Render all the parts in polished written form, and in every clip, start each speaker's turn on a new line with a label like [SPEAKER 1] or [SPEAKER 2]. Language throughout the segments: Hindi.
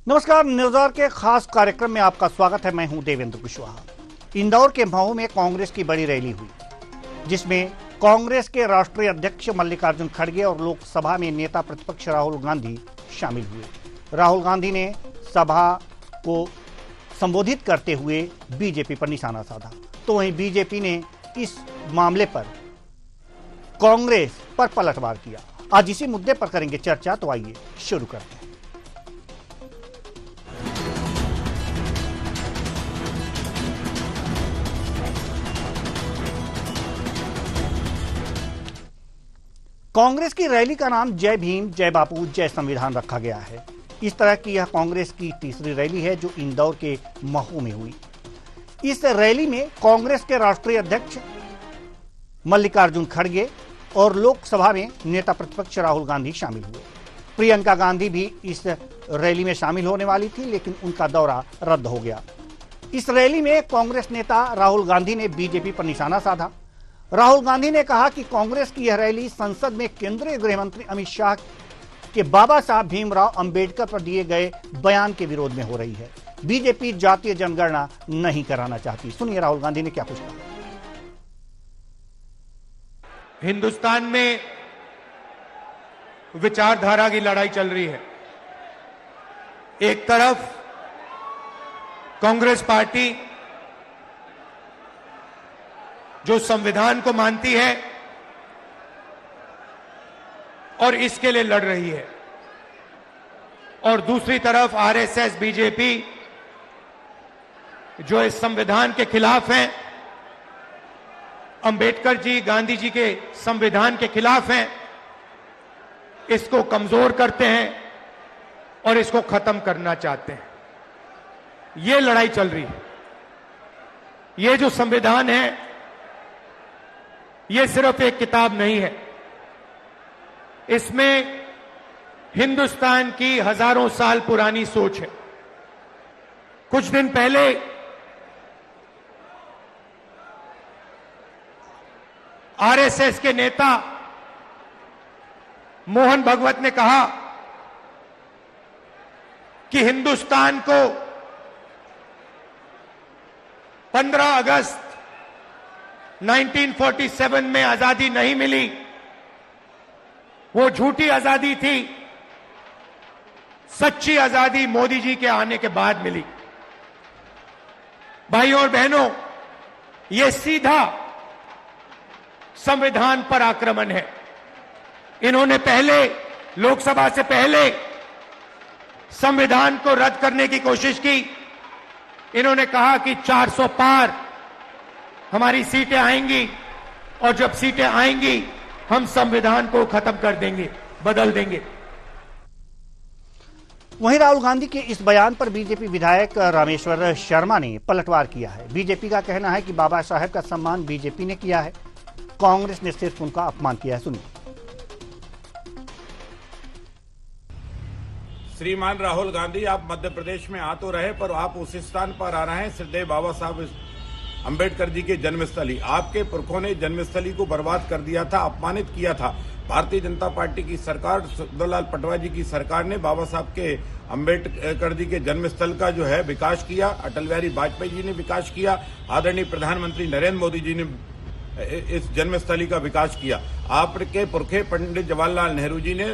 [SPEAKER 1] नमस्कार, न्यूज आवर के खास कार्यक्रम में आपका स्वागत है। मैं हूं देवेंद्र कुशवाहा। इंदौर के महू में कांग्रेस की बड़ी रैली हुई, जिसमें कांग्रेस के राष्ट्रीय अध्यक्ष मल्लिकार्जुन खड़गे और लोकसभा में नेता प्रतिपक्ष राहुल गांधी शामिल हुए। राहुल गांधी ने सभा को संबोधित करते हुए बीजेपी पर निशाना साधा, तो वहीं बीजेपी ने इस मामले पर कांग्रेस पर पलटवार किया। आज इसी मुद्दे पर करेंगे चर्चा, तो आइए शुरू करते हैं। कांग्रेस की रैली का नाम जय भीम, जय बापू, जय संविधान रखा गया है। इस तरह की यह कांग्रेस की तीसरी रैली है जो इंदौर के महू में हुई। इस रैली में कांग्रेस के राष्ट्रीय अध्यक्ष मल्लिकार्जुन खड़गे और लोकसभा में नेता प्रतिपक्ष राहुल गांधी शामिल हुए। प्रियंका गांधी भी इस रैली में शामिल होने वाली थी, लेकिन उनका दौरा रद्द हो गया। इस रैली में कांग्रेस नेता राहुल गांधी ने बीजेपी पर निशाना साधा। राहुल गांधी ने कहा कि कांग्रेस की यह रैली संसद में केंद्रीय गृह मंत्री अमित शाह के बाबा साहब भीमराव अंबेडकर पर दिए गए बयान के विरोध में हो रही है। बीजेपी जातीय जनगणना नहीं कराना चाहती। सुनिए राहुल गांधी ने क्या कुछ कहा।
[SPEAKER 2] हिंदुस्तान में विचारधारा की लड़ाई चल रही है। एक तरफ कांग्रेस पार्टी जो संविधान को मानती है और इसके लिए लड़ रही है, और दूसरी तरफ आरएसएस, बीजेपी जो इस संविधान के खिलाफ हैं, अंबेडकर जी, गांधी जी के संविधान के खिलाफ हैं, इसको कमजोर करते हैं और इसको खत्म करना चाहते हैं। ये लड़ाई चल रही है। ये जो संविधान है, ये सिर्फ एक किताब नहीं है। इसमें हिंदुस्तान की हजारों साल पुरानी सोच है। कुछ दिन पहले आरएसएस के नेता मोहन भागवत ने कहा कि हिंदुस्तान को 15 अगस्त 1947 में आजादी नहीं मिली, वो झूठी आजादी थी। सच्ची आजादी मोदी जी के आने के बाद मिली। भाइयों और बहनों, ये सीधा संविधान पर आक्रमण है। इन्होंने पहले, लोकसभा से पहले संविधान को रद्द करने की कोशिश की। इन्होंने कहा कि 400 पार हमारी सीटें आएंगी, और जब सीटें आएंगी हम संविधान को खत्म कर देंगे, बदल देंगे।
[SPEAKER 1] वहीं राहुल गांधी के इस बयान पर बीजेपी विधायक रामेश्वर शर्मा ने पलटवार किया है। बीजेपी का कहना है कि बाबा साहेब का सम्मान बीजेपी ने किया है, कांग्रेस ने सिर्फ उनका अपमान किया है। सुनिए।
[SPEAKER 3] श्रीमान राहुल गांधी, आप मध्य प्रदेश में आ तो रहे, पर आप उस स्थान पर आ रहे हैं श्रद्धेय बाबा साहब अंबेडकर जी के जन्मस्थली। आपके पुरखों ने जन्मस्थली को बर्बाद कर दिया था, अपमानित किया था। भारतीय जनता पार्टी की सरकार, सुखदेवलाल पटवा जी की सरकार ने बाबा साहब के अंबेडकर जी के जन्मस्थल का जो है विकास किया। अटल बिहारी वाजपेयी जी ने विकास किया। आदरणीय प्रधानमंत्री नरेंद्र मोदी जी ने इस जन्मस्थली का विकास किया। आपके पुरखे पंडित जवाहरलाल नेहरू जी ने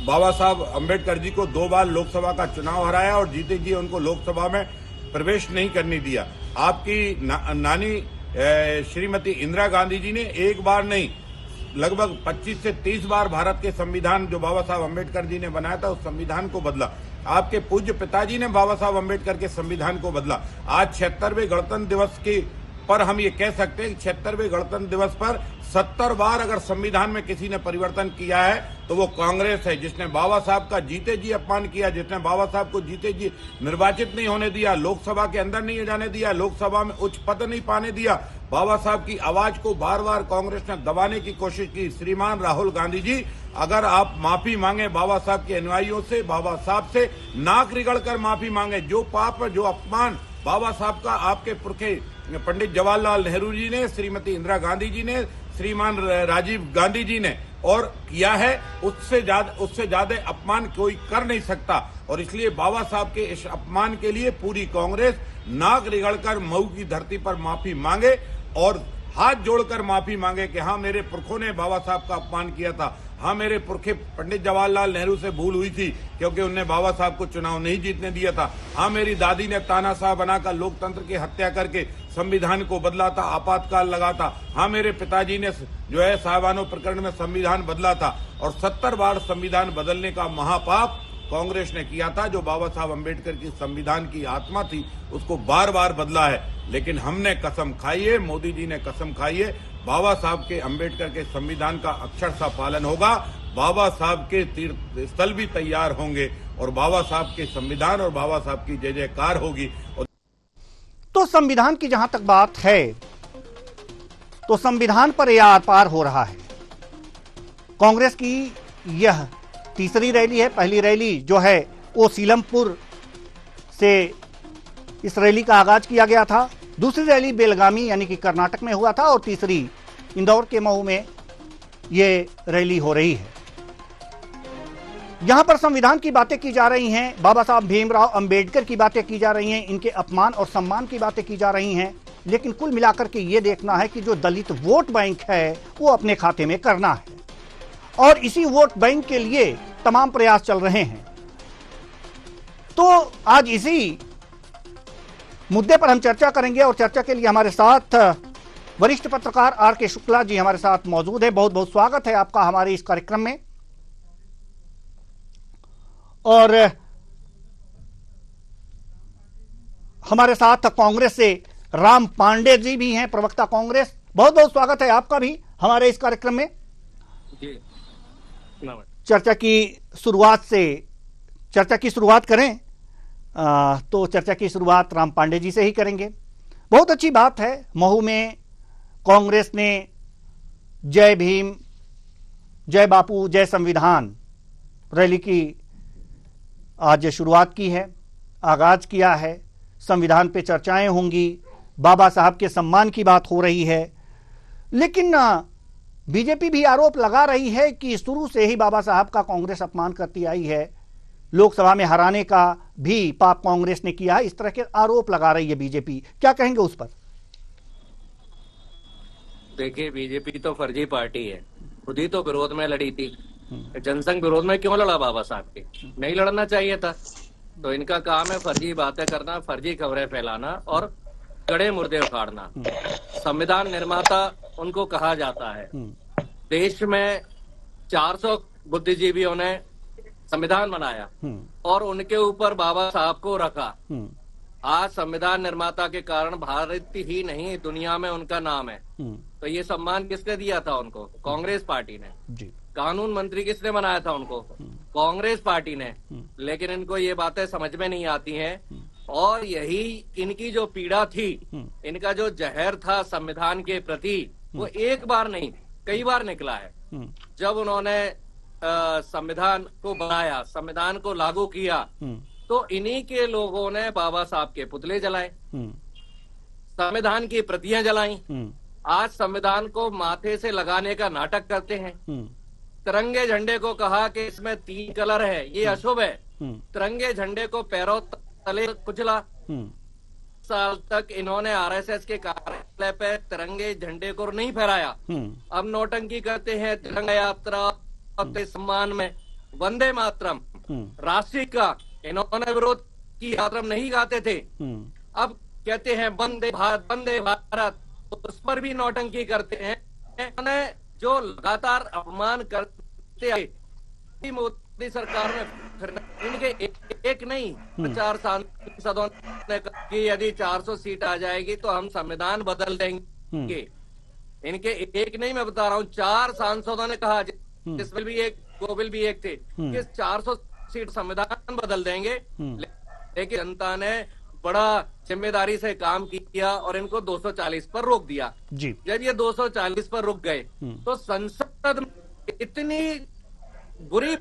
[SPEAKER 3] बाबा साहब अंबेडकर जी को 2 बार लोकसभा का चुनाव हराया, और जीते जी उनको लोकसभा में प्रवेश नहीं करने दिया। आपकी नानी श्रीमती इंदिरा गांधी जी ने एक बार नहीं, लगभग 25 से 30 बार भारत के संविधान जो बाबा साहब अंबेडकर जी ने बनाया था उस संविधान को बदला। आपके पूज्य पिताजी ने बाबा साहब अंबेडकर के संविधान को बदला। आज 76वें गणतंत्र दिवस की पर हम ये कह सकते हैं कि 76वें गणतंत्र दिवस पर 70 बार अगर संविधान में किसी ने परिवर्तन किया है तो वो कांग्रेस है, जिसने बाबा साहब का जीते जी अपमान किया, जिसने बाबा साहब को जीते जी निर्वाचित नहीं होने दिया, लोकसभा के अंदर नहीं जाने दिया, लोकसभा में उच्च पद नहीं पाने दिया। बाबा साहब की आवाज को बार बार कांग्रेस ने दबाने की कोशिश की। श्रीमान राहुल गांधी जी, अगर आप माफी मांगे बाबा साहब के अनुयायियों से, बाबा साहब से नाक रिगड़ कर माफी मांगे। जो पाप, जो अपमान बाबा साहब का आपके पुरखे पंडित जवाहरलाल नेहरू जी ने, श्रीमती इंदिरा गांधी जी ने, श्रीमान राजीव गांधी जी ने और किया है, उससे ज्यादा अपमान कोई कर नहीं सकता। और इसलिए बाबा साहब के इस अपमान के लिए पूरी कांग्रेस नाक रगड़कर मऊ की धरती पर माफी मांगे और हाथ जोड़कर माफी मांगे कि हाँ, मेरे पुरखों ने बाबा साहब का अपमान किया था। हाँ, मेरे पुरखे पंडित जवाहरलाल नेहरू से भूल हुई थी क्योंकि उनने बाबा साहब को चुनाव नहीं जीतने दिया था। हाँ, मेरी दादी ने तानाशाह बनाकर लोकतंत्र की हत्या करके संविधान को बदला था, आपातकाल लगा था। हाँ, मेरे पिताजी ने जो है साहबानो प्रकरण में संविधान बदला था और 70 बार संविधान बदलने का महापाप कांग्रेस ने किया था। जो बाबा साहब अंबेडकर की संविधान की आत्मा थी उसको बार बार बदला है। लेकिन हमने कसम खाई है, मोदी जी ने कसम खाई है, बाबा साहब के अंबेडकर के संविधान का अक्षरशः पालन होगा। बाबा साहब के तीर्थ स्थल भी तैयार होंगे और बाबा साहब के संविधान और बाबा साहब की जय जयकार होगी।
[SPEAKER 1] तो संविधान की जहां तक बात है तो संविधान पर यह आर पार हो रहा है। कांग्रेस की यह तीसरी रैली है। पहली रैली जो है वो सीलमपुर से इस रैली का आगाज किया गया था। दूसरी रैली बेलगामी यानी कि कर्नाटक में हुआ था और तीसरी इंदौर के मऊ में ये रैली हो रही है। यहां पर संविधान की बातें की जा रही हैं, बाबा साहब भीमराव अंबेडकर की बातें की जा रही हैं, इनके अपमान और सम्मान की बातें की जा रही हैं। लेकिन कुल मिलाकर के ये देखना है कि जो दलित वोट बैंक है वो अपने खाते में करना है और इसी वोट बैंक के लिए तमाम प्रयास चल रहे हैं। तो आज इसी मुद्दे पर हम चर्चा करेंगे और चर्चा के लिए हमारे साथ वरिष्ठ पत्रकार आर के शुक्ला जी हमारे साथ मौजूद है। बहुत बहुत स्वागत है आपका हमारे इस कार्यक्रम में। और हमारे साथ कांग्रेस से राम पांडे जी भी हैं, प्रवक्ता कांग्रेस। बहुत बहुत स्वागत है आपका भी हमारे इस कार्यक्रम में। चर्चा की शुरुआत करें तो चर्चा की शुरुआत राम पांडे जी से ही करेंगे। बहुत अच्छी बात है, महू में कांग्रेस ने जय भीम, जय बापू, जय संविधान रैली की आज शुरुआत की है, आगाज किया है। संविधान पे चर्चाएं होंगी, बाबा साहब के सम्मान की बात हो रही है। लेकिन बीजेपी भी आरोप लगा रही है कि शुरू से ही बाबा साहब का कांग्रेस अपमान करती आई है, लोकसभा में हराने का भी पाप कांग्रेस ने किया है। इस तरह के आरोप लगा रही है बीजेपी, क्या कहेंगे उस पर?
[SPEAKER 4] देखिए, बीजेपी तो फर्जी पार्टी है, खुद ही तो विरोध में लड़ी थी। जनसंघ विरोध में क्यों लड़ा बाबा साहब के? नहीं लड़ना चाहिए था। तो इनका काम है फर्जी बातें करना, फर्जी खबरें फैलाना और कड़े मुर्दे उखाड़ना। संविधान निर्माता उनको कहा जाता है। देश में 400 बुद्धिजीवियों ने संविधान बनाया और उनके ऊपर बाबा साहब को रखा। आज संविधान निर्माता के कारण भारत ही नहीं दुनिया में उनका नाम है। तो ये सम्मान किसने दिया था उनको? कांग्रेस पार्टी ने। कानून मंत्री किसने बनाया था उनको? कांग्रेस पार्टी ने। लेकिन इनको ये बातें समझ में नहीं आती हैं और यही इनकी जो पीड़ा थी, इनका जो जहर था संविधान के प्रति, वो एक बार नहीं कई बार निकला है। जब उन्होंने संविधान को बनाया, संविधान को लागू किया, तो इन्हीं के लोगों ने बाबा साहब के पुतले जलाए, संविधान की प्रतियां जलाई। आज संविधान को माथे से लगाने का नाटक करते हैं। तिरंगे झंडे को कहा कि इसमें 3 कलर है, ये अशुभ है। तिरंगे झंडे को पैरों तले कुचला। साल तक इन्होंने आरएसएस के कार्यालय पे तिरंगे झंडे को नहीं फहराया। अब नौटंकी करते हैं तिरंगा यात्रा के सम्मान में। वंदे मातरम राष्ट्रीय का इन्होंने विरोध की, मातरम नहीं गाते थे। अब कहते हैं वंदे भारत, वंदे भारत, उस पर भी नौटंकी करते हैं। इन्होंने जो लगातार अपमान करते आए मोदी सरकार में, फिर इनके एक नहीं 4 सांसदों ने कहा कि यदि 400 सीट आ जाएगी तो हम संविधान बदल देंगे। इनके एक नहीं, मैं बता रहा हूँ 4 सांसदों ने कहा, जिसमें भी एक गोविल भी एक थे, कि 400 सीट संविधान बदल देंगे। लेकिन जनता ने बड़ा जिम्मेदारी से काम किया और इनको 240 पर रोक दिया। जब ये 240 पर रुक गए तो संसद में इतनी बुरी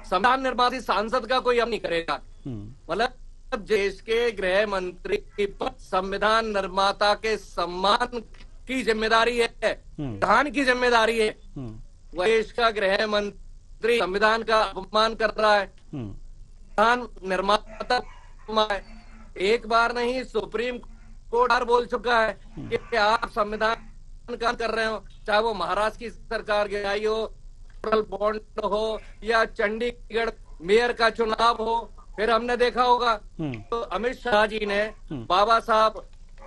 [SPEAKER 4] संविधान निर्माता सांसद का कोई अब नहीं करेगा। मतलब देश के गृह मंत्री पर संविधान निर्माता के सम्मान की जिम्मेदारी है है, संविधान की जिम्मेदारी है। वह देश का गृह मंत्री संविधान का अपमान कर रहा है, संविधान निर्माता है। एक बार नहीं, सुप्रीम कोर्ट बार बोल चुका है कि आप संविधान का कर रहे हो, चाहे वो महाराष्ट्र की सरकार गिराई हो, बॉन्ड हो या चंडीगढ़ मेयर का चुनाव हो। फिर हमने देखा होगा तो अमित शाह जी ने बाबा साहब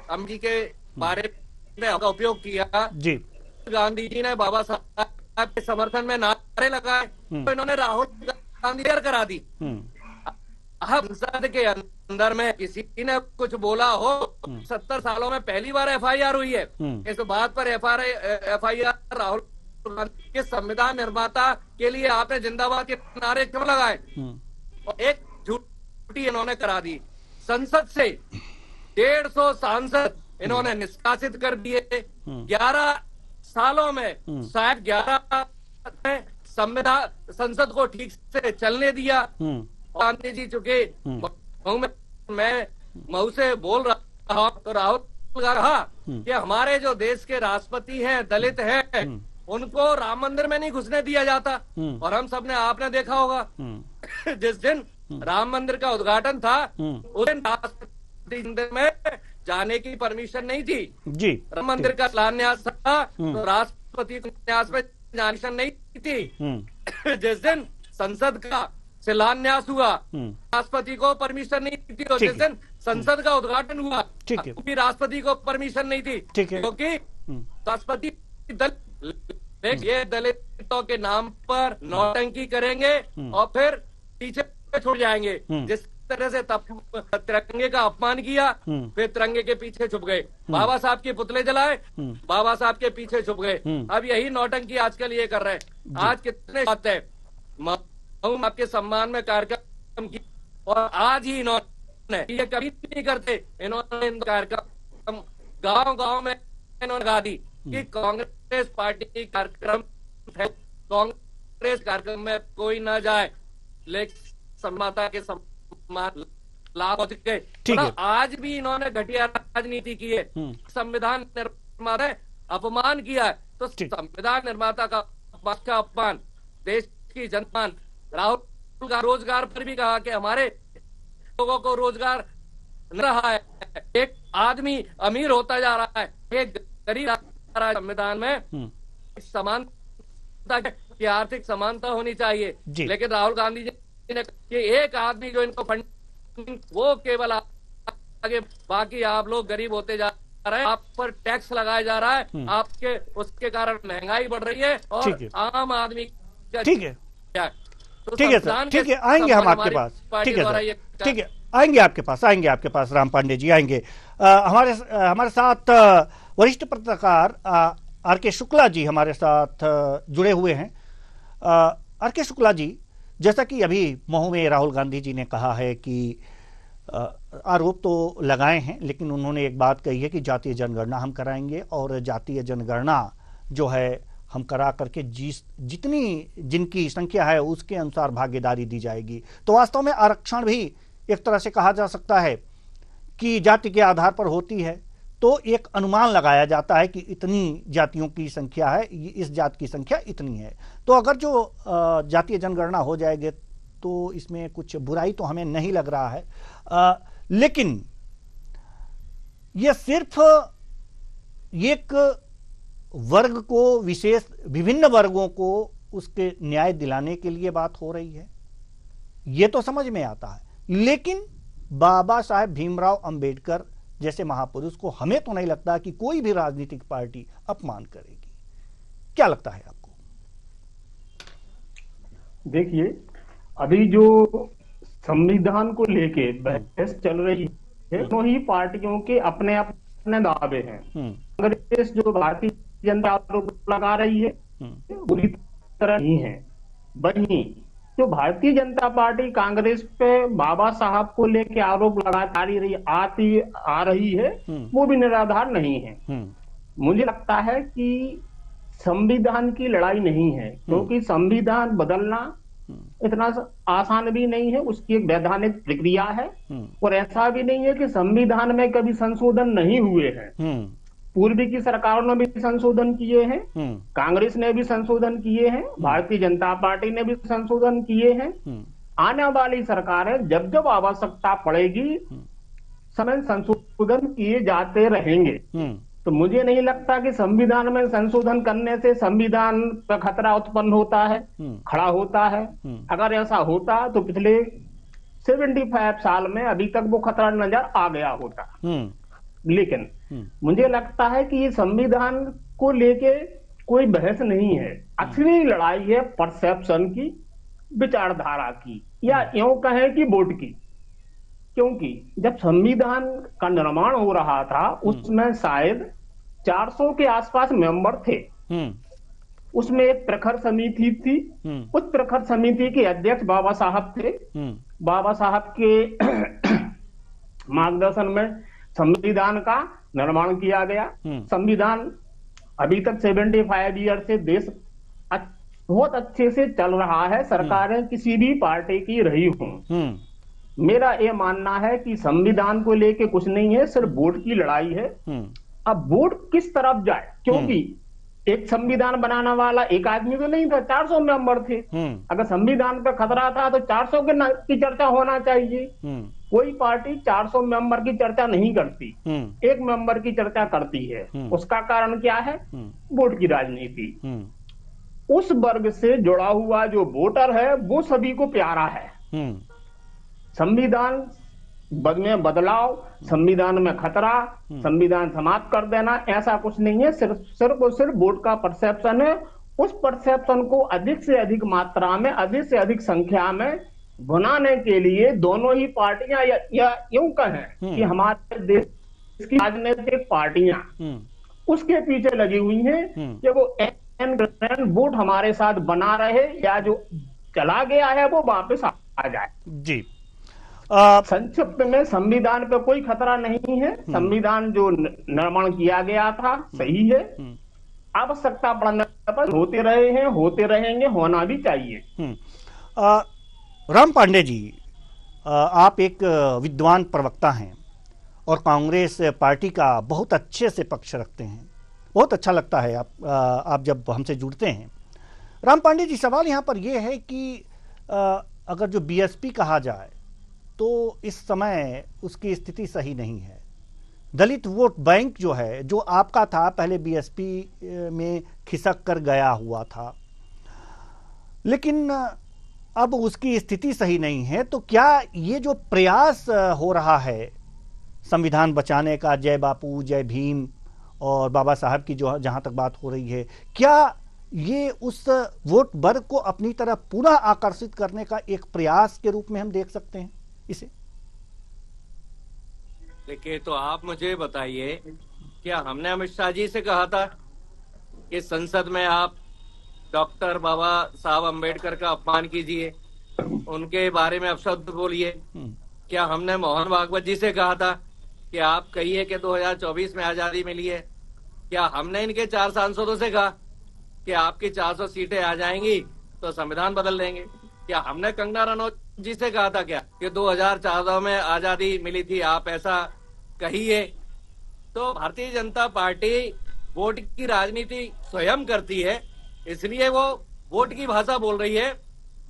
[SPEAKER 4] अम्बेडकर के बारे में उपयोग किया जी। गांधी जी ने बाबा साहब के समर्थन में नारे लगाए तो इन्होंने राहुल गांधी करा दी। अब संसद के अंदर में किसी ने कुछ बोला हो, 70 सालों में पहली बार FIR हुई है। इस बात पर FIR राहुल के संविधान निर्माता के लिए आपने जिंदाबाद के नारे क्यों लगाए? और एक झूठी इन्होंने करा दी। संसद से 150 सांसद इन्होंने निष्कासित कर दिए। 11 सालों में शायद 11 संविधान संसद को ठीक से चलने दिया। गांधी जी चुके मैं मऊ से बोल रहा हूं तो राहुल कहा कि हमारे जो देश के राष्ट्रपति हैं दलित हैं, उनको राम मंदिर में नहीं घुसने दिया जाता। और हम सबने आपने देखा होगा जिस दिन राम मंदिर का उद्घाटन था उस दिन राष्ट्रपति मंदिर में जाने की परमिशन नहीं थी जी। राम मंदिर का शिलान्यास था तो राष्ट्रपति को न्यास में जाने नहीं थी। जिस दिन संसद का शिलान्यास हुआ राष्ट्रपति को परमिशन नहीं थी, और जिस दिन संसद का उद्घाटन हुआ भी राष्ट्रपति को परमिशन नहीं थी, क्योंकि राष्ट्रपति ये दलितों के नाम पर नौटंकी करेंगे और फिर पीछे छोड़ जाएंगे। जिस तरह से तिरंगे का अपमान किया, फिर तिरंगे के पीछे छुप गए, बाबा साहब के पुतले जलाए, बाबा साहब के पीछे छुप गए। अब यही नौटंकी आजकल ये कर रहे हैं। आज कितने बात है आपके सम्मान में कार्यक्रम की, और आज ही इन्होंने ये कभी नहीं करते। इन्होंने कार्यक्रम गांव में इन्होंने कहा दी कि कांग्रेस पार्टी की कार्यक्रम है, कांग्रेस कार्यक्रम में कोई ना जाए, लेकिन सम्माता के सम्मान लाभ हो चुके। आज भी इन्होंने घटिया राजनीति की है। संविधान निर्माता अपमान किया है तो संविधान निर्माता का अपमान, देश की जनता। राहुल का रोजगार पर भी कहा कि हमारे लोगों को रोजगार न रहा है, एक आदमी अमीर होता जा रहा है, एक गरीब आ रहा है। संविधान में समानता की आर्थिक समानता होनी चाहिए, लेकिन राहुल गांधी जी ने कि एक आदमी जो इनको फंडिंग वो केवल आगे, बाकी आप लोग गरीब होते जा रहे हैं, आप पर टैक्स लगाया जा रहा है, आपके उसके कारण महंगाई बढ़ रही है और आम आदमी
[SPEAKER 1] ठीक है ठीक है सर, ठीक है, आएंगे हम आपके पास। ठीक है सर, ठीक है, आएंगे आपके पास राम पांडे जी आएंगे। हमारे साथ वरिष्ठ पत्रकार RK शुक्ला जी हमारे साथ जुड़े हुए हैं। RK शुक्ला जी, जैसा कि अभी मऊ में राहुल गांधी जी ने कहा है कि आरोप तो लगाए हैं, लेकिन उन्होंने एक बात कही है कि जातीय जनगणना हम कराएंगे और जातीय जनगणना जो है हम करा करके जितनी जिनकी संख्या है उसके अनुसार भागीदारी दी जाएगी। तो वास्तव में आरक्षण भी एक तरह से कहा जा सकता है कि जाति के आधार पर होती है, तो एक अनुमान लगाया जाता है कि इतनी जातियों की संख्या है, इस जात की संख्या इतनी है। तो अगर जो जातीय जनगणना हो जाएगी तो इसमें कुछ बुराई तो हमें नहीं लग रहा है, लेकिन यह सिर्फ एक वर्ग को, विशेष विभिन्न वर्गों को उसके न्याय दिलाने के लिए बात हो रही है, यह तो समझ में आता है। लेकिन बाबा साहेब भीमराव अंबेडकर जैसे महापुरुष को हमें तो नहीं लगता कि कोई भी राजनीतिक पार्टी अपमान करेगी। क्या लगता है आपको?
[SPEAKER 5] देखिए, अभी जो संविधान को लेके बहस चल रही है, दोनों ही पार्टियों के अपने अपने दावे हैं। कांग्रेस जो भारतीय जनता आरोप लगा रही है पूरी तरह नहीं है, वहीं जो भारतीय जनता पार्टी कांग्रेस पे बाबा साहब को लेके आरोप लगाती आ रही है, वो भी निराधार नहीं है। मुझे लगता है कि संविधान की लड़ाई नहीं है, क्योंकि संविधान बदलना इतना आसान भी नहीं है, उसकी एक वैधानिक प्रक्रिया है। और ऐसा भी नहीं है कि संविधान में कभी संशोधन नहीं हुए हैं। पूर्वी की सरकारों ने भी संशोधन किए हैं, कांग्रेस ने भी संशोधन किए हैं, भारतीय जनता पार्टी ने भी संशोधन किए हैं। आने वाली सरकारें जब जब आवश्यकता पड़ेगी समय संशोधन किए जाते रहेंगे। तो मुझे नहीं लगता कि संविधान में संशोधन करने से संविधान पर खतरा उत्पन्न होता है, खड़ा होता है। अगर ऐसा होता तो पिछले 75 साल में अभी तक वो खतरा नजर आ गया होता। लेकिन मुझे लगता है कि ये संविधान को लेके कोई बहस नहीं है, असली लड़ाई है परसेप्शन की, विचारधारा की, या यूं कहें कि वोट की। क्योंकि जब संविधान का निर्माण हो रहा था उसमें शायद 400 के आसपास मेंबर थे। उसमें एक प्रखर समिति थी, उस प्रखर समिति के अध्यक्ष बाबा साहब थे। बाबा साहब के मार्गदर्शन में संविधान का निर्माण किया गया। संविधान अभी तक 75 ईयर से देश बहुत अच्छे से चल रहा है, सरकारें किसी भी पार्टी की रही हों। मेरा ये मानना है कि संविधान को लेके कुछ नहीं है, सिर्फ वोट की लड़ाई है। अब वोट किस तरफ जाए, क्योंकि एक संविधान बनाने वाला एक आदमी तो नहीं था, 400 मेंबर थे। अगर संविधान पर खतरा था तो 400 की चर्चा होना चाहिए। कोई पार्टी 400 मेंबर की चर्चा नहीं करती, एक मेंबर की चर्चा करती है। उसका कारण क्या है? वोट की राजनीति। उस वर्ग से जुड़ा हुआ जो वोटर है वो सभी को प्यारा है। संविधान में बदलाव, संविधान में खतरा, संविधान समाप्त कर देना, ऐसा कुछ नहीं है। सिर्फ और सिर्फ वोट का परसेप्शन है। उस परसेप्शन को अधिक से अधिक मात्रा में, अधिक से अधिक संख्या में बनाने के लिए दोनों ही पार्टियां, या यूं कहें कि हमारे देश की राजनीतिक पार्टियां उसके पीछे लगी हुई हैं कि वो वोट हमारे साथ बना रहे, या जो चला गया है वो वापस आ जाए।
[SPEAKER 1] जी,
[SPEAKER 5] संक्षिप्त में संविधान पे कोई खतरा नहीं है। संविधान जो निर्माण किया गया था सही है। आवश्यकता पड़ने पर होते रहे हैं, होते रहेंगे, होना भी चाहिए।
[SPEAKER 1] राम पांडे जी, आप एक विद्वान प्रवक्ता हैं और कांग्रेस पार्टी का बहुत अच्छे से पक्ष रखते हैं। बहुत अच्छा लगता है आप जब हमसे जुड़ते हैं। राम पांडे जी, सवाल यहाँ पर यह है कि अगर जो बीएसपी कहा जाए तो इस समय उसकी स्थिति सही नहीं है। दलित वोट बैंक जो है, जो आपका था, पहले बीएसपी में खिसक कर गया हुआ था, लेकिन अब उसकी स्थिति सही नहीं है। तो क्या ये जो प्रयास हो रहा है संविधान बचाने का, जय बापू, जय भीम और बाबा साहब की जो जहां तक बात हो रही है, क्या ये उस वोट वर्ग को अपनी तरफ पूरा आकर्षित करने का एक प्रयास के रूप में हम देख सकते हैं इसे?
[SPEAKER 4] देखिए, तो आप मुझे बताइए, क्या हमने अमित शाह जी से कहा था कि संसद में आप डॉक्टर बाबा साहब अम्बेडकर का अपमान कीजिए, उनके बारे में अपशब्द बोलिए? क्या हमने मोहन भागवत जी से कहा था कि आप कहिए कि 2024 में आजादी मिली है? क्या हमने इनके 4 सांसदों से कहा कि आपकी 400 सीटें आ जाएंगी तो संविधान बदल देंगे? क्या हमने कंगना रनौत जी से कहा था क्या कि 2014 में आजादी मिली थी, आप ऐसा कहिए? तो भारतीय जनता पार्टी वोट की राजनीति स्वयं करती है, इसलिए वो वोट की भाषा बोल रही है।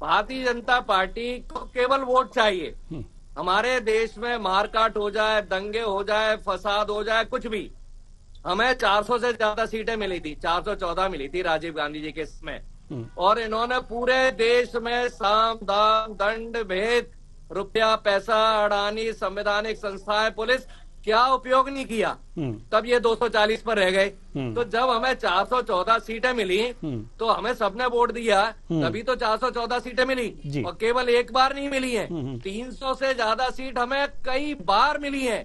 [SPEAKER 4] भारतीय जनता पार्टी को केवल वोट चाहिए। हमारे देश में मारकाट हो जाए, दंगे हो जाए, फसाद हो जाए, कुछ भी, हमें 400 से ज्यादा सीटें मिली थी, 414 मिली थी राजीव गांधी जी के समय, और इन्होंने पूरे देश में साम दाम दंड भेद, रुपया पैसा, अडानी, संवैधानिक संस्थाएं, पुलिस, क्या उपयोग नहीं किया। तब ये 240 पर रह गए। तो जब हमें 414 सीटें मिली तो हमें सबने वोट दिया, तभी तो 414 सीटें मिली। और केवल एक बार नहीं मिली है, 300 से ज्यादा सीट हमें कई बार मिली है।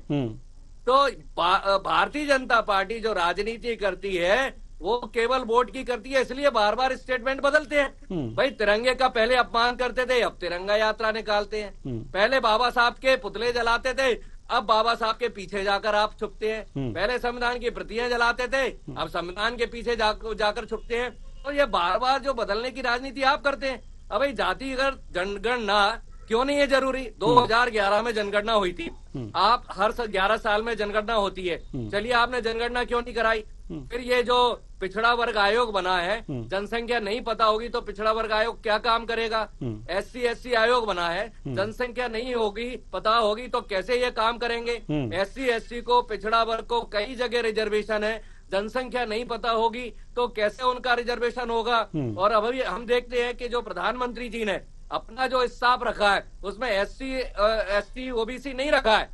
[SPEAKER 4] तो भारतीय जनता पार्टी जो राजनीति करती है वो केवल वोट की करती है, इसलिए बार बार स्टेटमेंट बदलते हैं। भाई, तिरंगे का पहले अपमान करते थे, अब तिरंगा यात्रा निकालते हैं। पहले बाबा साहब के पुतले जलाते थे, अब बाबा साहब के पीछे जाकर आप छुपते हैं। पहले संविधान की प्रतियां जलाते थे, अब संविधान के पीछे जाकर छुपते हैं। तो ये बार बार जो बदलने की राजनीति आप करते हैं। अब भाई, जातिगत जनगणना क्यों नहीं है जरूरी? 2011 में जनगणना हुई थी। आप हर 11 साल में जनगणना होती है, चलिए आपने जनगणना क्यों नहीं कराई? फिर ये जो पिछड़ा वर्ग आयोग बना है, जनसंख्या नहीं पता होगी तो पिछड़ा वर्ग आयोग क्या काम करेगा? SC/SC आयोग बना है, जनसंख्या नहीं होगी पता होगी तो कैसे ये काम करेंगे? SC/SC को, पिछड़ा वर्ग को कई जगह रिजर्वेशन है, जनसंख्या नहीं पता होगी तो कैसे उनका रिजर्वेशन होगा? और अभी हम देखते हैं कि जो प्रधानमंत्री जी ने अपना जो स्टाफ रखा है उसमें SC/ST OBC नहीं रखा है।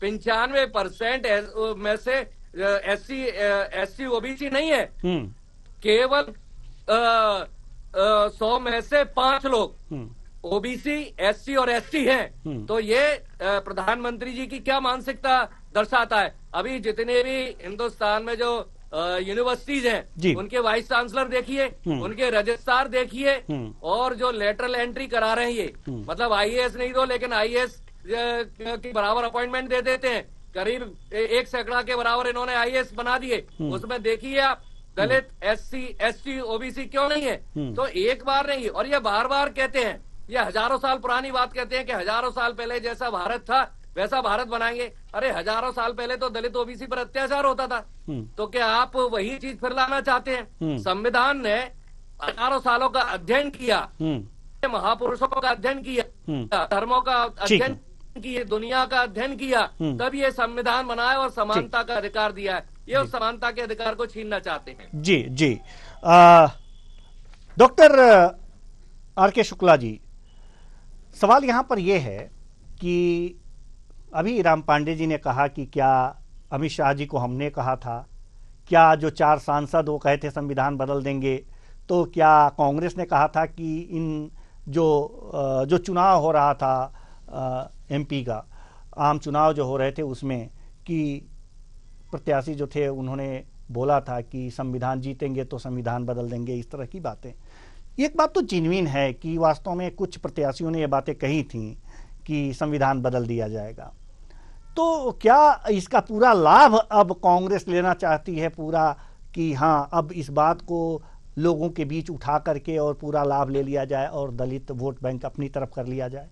[SPEAKER 4] 95% में से SC/ST OBC नहीं है, केवल 100 में से 5 लोग OBC, SC और ST हैं। तो ये प्रधानमंत्री जी की क्या मानसिकता दर्शाता है? अभी जितने भी हिंदुस्तान में जो यूनिवर्सिटीज हैं उनके वाइस चांसलर देखिए, उनके रजिस्ट्रार देखिए, और जो लेटरल एंट्री करा रहे हैं ये, मतलब IAS नहीं दो लेकिन IAS के बराबर अपॉइंटमेंट दे देते हैं। करीब 1 सैकड़ा के बराबर इन्होंने IAS बना दिए। उसमें देखिए आप दलित, SC/ST OBC क्यों नहीं है? तो एक बार नहीं, और ये बार बार कहते हैं, ये हजारों साल पुरानी बात कहते हैं कि हजारों साल पहले जैसा भारत था वैसा भारत बनाएंगे। अरे हजारों साल पहले तो दलित OBC पर अत्याचार होता था, तो क्या आप वही चीज फिर लाना चाहते हैं? संविधान ने हजारों सालों का अध्ययन किया, महापुरुषों का अध्ययन किया, धर्मों का अध्ययन किया, दुनिया का अध्ययन किया, तब ये संविधान बनाया और समानता का अधिकार दिया है। ये उस समानता के अधिकार को छीनना चाहते हैं।
[SPEAKER 1] जी। डॉक्टर RK शुक्ला जी, सवाल यहां पर यह है कि अभी राम पांडे जी ने कहा कि क्या अमित शाह जी को हमने कहा था, क्या जो 4 सांसद वो कहे थे संविधान बदल देंगे, तो क्या कांग्रेस ने कहा था कि इन जो चुनाव हो रहा था MP का आम चुनाव जो हो रहे थे उसमें कि प्रत्याशी जो थे उन्होंने बोला था कि संविधान जीतेंगे तो संविधान बदल देंगे, इस तरह की बातें। एक बात तो जेन्युइन है कि वास्तव में कुछ प्रत्याशियों ने ये बातें कही थी कि संविधान बदल दिया जाएगा, तो क्या इसका पूरा लाभ अब कांग्रेस लेना चाहती है पूरा, कि हाँ अब इस बात को लोगों के बीच उठा करके और पूरा लाभ ले लिया जाए और दलित वोट बैंक अपनी तरफ कर लिया जाए?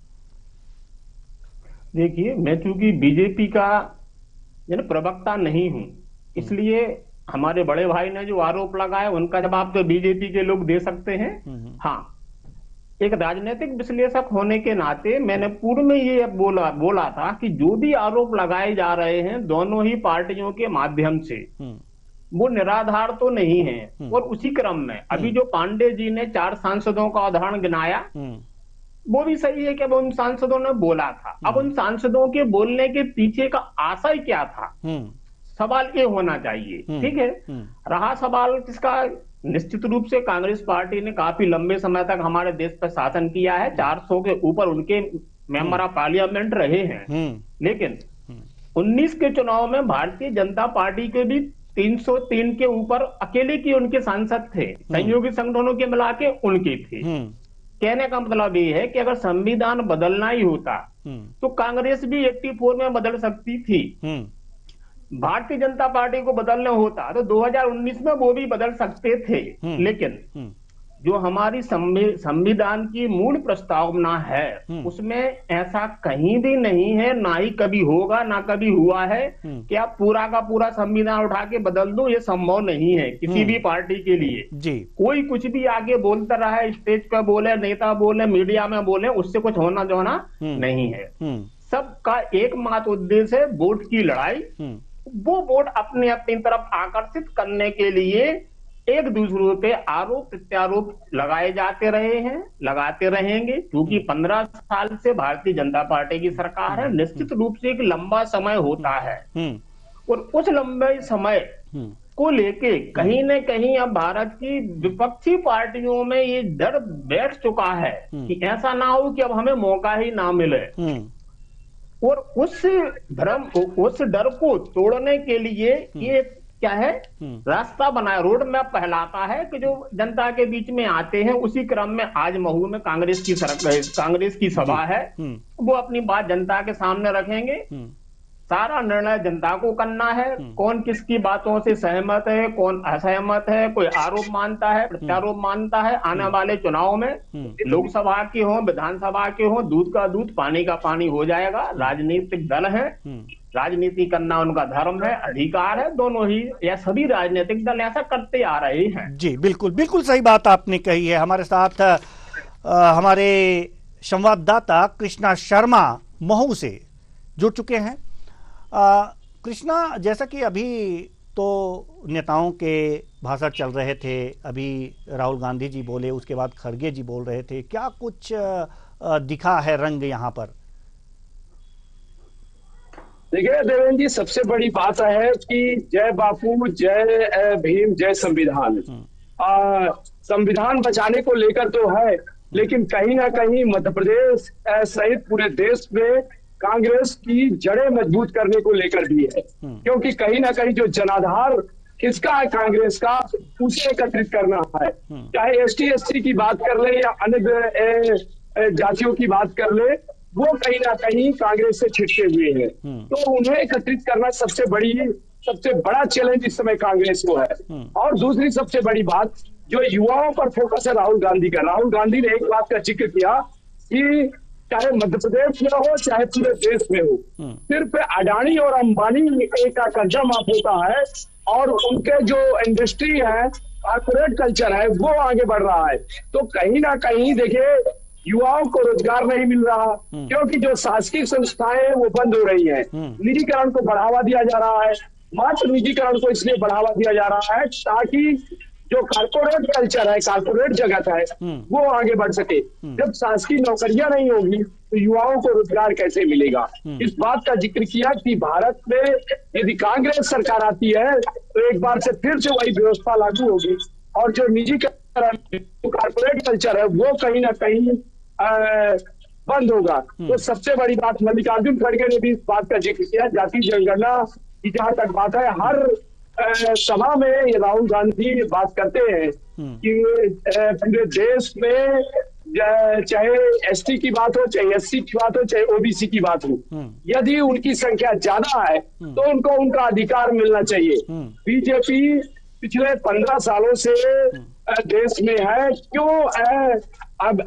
[SPEAKER 5] देखिए, मैं चूंकि बीजेपी का प्रवक्ता नहीं हूं, इसलिए हमारे बड़े भाई ने जो आरोप लगाया उनका जवाब तो बीजेपी के लोग दे सकते हैं। हाँ, एक राजनीतिक विश्लेषक होने के नाते मैंने पूर्व में ये बोला था कि जो भी आरोप लगाए जा रहे हैं दोनों ही पार्टियों के माध्यम से, वो निराधार तो नहीं है। और उसी क्रम में अभी जो पांडे जी ने 4 सांसदों का उदाहरण गिनाया, वो भी सही है कि अब उन सांसदों ने बोला था। अब उन सांसदों के बोलने के पीछे का आशय क्या था, सवाल ये होना चाहिए। ठीक है, रहा सवाल किसका, निश्चित रूप से कांग्रेस पार्टी ने काफी लंबे समय तक हमारे देश पर शासन किया है, 400 के ऊपर उनके मेंबर ऑफ पार्लियामेंट रहे हैं। लेकिन 19 के चुनाव में भारतीय जनता पार्टी के भी 303 के ऊपर अकेले की उनके सांसद थे, सहयोगी संगठनों के मिला के उनके थे। कहने का मतलब ये है कि अगर संविधान बदलना ही होता तो कांग्रेस भी 84 में बदल सकती थी। भारतीय जनता पार्टी को बदलना होता तो 2019 में वो भी बदल सकते थे। लेकिन जो हमारी संविधान की मूल प्रस्तावना है उसमें ऐसा कहीं भी नहीं है, ना ही कभी होगा, ना कभी हुआ है कि आप पूरा का पूरा संविधान उठा के बदल दो। ये संभव नहीं है किसी भी पार्टी के लिए
[SPEAKER 1] जी।
[SPEAKER 5] कोई कुछ भी आगे बोलता रहा है, स्टेज पर बोले, नेता बोले, मीडिया में बोले, उससे कुछ होना जो होना नहीं है। सबका एकमात्र उद्देश्य है वोट की लड़ाई। वो वोट अपनी तरफ आकर्षित करने के लिए एक दूसरे पे आरोप प्रत्यारोप लगाए जाते रहे हैं, लगाते रहेंगे, क्योंकि 15 साल से भारतीय जनता पार्टी की सरकार है। निश्चित रूप से एक लंबा समय होता है और उस लंबे समय को लेके कहीं न कहीं अब भारत की विपक्षी पार्टियों में ये डर बैठ चुका है कि ऐसा ना हो कि अब हमें मौका ही ना मिले। और उस डर को तोड़ने के लिए ये क्या है, रास्ता बनाया, रोड मैप पहलाता है कि जो जनता के बीच में आते हैं। उसी क्रम में आज महू में कांग्रेस की सभा है, वो अपनी बात जनता के सामने रखेंगे। सारा निर्णय जनता को करना है। कौन किसकी बातों से सहमत है, कौन असहमत है, कोई आरोप मानता है, प्रत्यारोप मानता है, आने वाले चुनाव में लोकसभा के हो, विधानसभा के हो, दूध का दूध पानी का पानी हो जाएगा। राजनीतिक दल है, राजनीति करना उनका धर्म है, अधिकार है, दोनों ही या सभी राजनीतिक दल ऐसा करते आ रहे हैं। जी
[SPEAKER 1] बिल्कुल, बिल्कुल सही बात आपने कही है। हमारे साथ हमारे संवाददाता कृष्णा शर्मा महू से जुड़ चुके हैं। कृष्णा, जैसा कि अभी तो नेताओं के भाषण चल रहे थे, अभी राहुल गांधी जी बोले, उसके बाद खड़गे जी बोल रहे थे, क्या कुछ दिखा है रंग यहाँ पर?
[SPEAKER 6] देखिए देवेंद्र जी, सबसे बड़ी बात है कि जय बापू, जय भीम, जय संविधान। संविधान बचाने को लेकर तो है, लेकिन कहीं ना कहीं मध्य प्रदेश सहित पूरे देश में कांग्रेस की जड़ें मजबूत करने को लेकर भी है। क्योंकि कहीं ना कहीं जो जनाधार किसका है कांग्रेस का, उसे एकत्रित करना है। चाहे एसटी एससी की बात कर ले या अन्य जातियों की बात कर ले, वो कहीं ना कहीं कांग्रेस से छिटके हुए हैं। तो उन्हें एकत्रित करना सबसे बड़ा चैलेंज इस समय कांग्रेस को है। और दूसरी सबसे बड़ी बात, जो युवाओं पर फोकस है राहुल गांधी का। राहुल गांधी ने एक बात का जिक्र किया कि चाहे मध्य प्रदेश में हो, चाहे पूरे देश में हो, सिर्फ अडानी और अंबानी का कर्जा माफ होता है और उनके जो इंडस्ट्री है, कॉर्पोरेट कल्चर है, वो आगे बढ़ रहा है। तो कहीं ना कहीं देखिए, युवाओं को रोजगार नहीं मिल रहा, क्योंकि जो शासकीय संस्थाएं वो बंद हो रही हैं। निजीकरण को बढ़ावा दिया जा रहा है। मात्र निजीकरण को इसलिए बढ़ावा दिया जा रहा है ताकि जो कॉर्पोरेट कल्चर है, कॉर्पोरेट जगत है, वो आगे बढ़ सके। जब शासकीय नौकरियां नहीं होगी तो युवाओं को रोजगार कैसे मिलेगा? इस बात का जिक्र किया कि भारत में यदि कांग्रेस सरकार आती है तो एक बार से फिर से वही व्यवस्था लागू होगी और जो निजीकरण, कॉर्पोरेट कल्चर है, वो कहीं ना कहीं बंद होगा। तो सबसे बड़ी बात, मल्लिकार्जुन खड़गे ने भी इस बात का जिक्र किया। जाति जनगणना की जहां तक बात है, हर सभा में ये राहुल गांधी बात करते हैं कि पूरे देश में चाहे एसटी की बात हो, चाहे एससी की बात हो, चाहे ओबीसी की बात हो, यदि उनकी संख्या ज्यादा है तो उनको उनका अधिकार मिलना चाहिए। बीजेपी पिछले 15 सालों से देश में है, क्यों